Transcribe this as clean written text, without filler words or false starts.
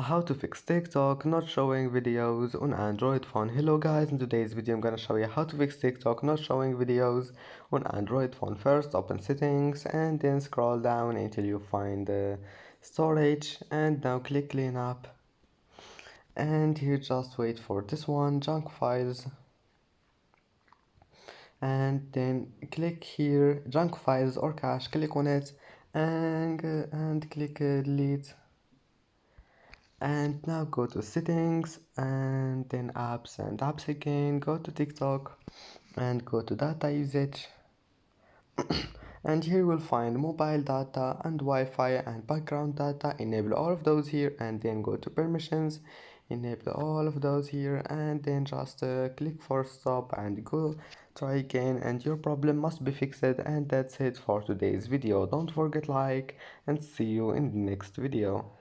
How to fix TikTok not showing videos on Android phone. Hello guys, in today's video I'm gonna show you how to fix TikTok not showing videos on Android phone. First open settings and then scroll down until you find the storage, and now click clean up, and here just wait for this one, junk files, and then click here junk files or cache, click on it and click delete. And now go to settings and then apps, and apps again, go to TikTok and go to data usage. And here we'll find mobile data and Wi-Fi and background data. Enable all of those here, and then go to permissions, enable all of those here, and then just click for stop and go try again, and your problem must be fixed. And that's it for today's video. Don't forget like, and see you in the next video.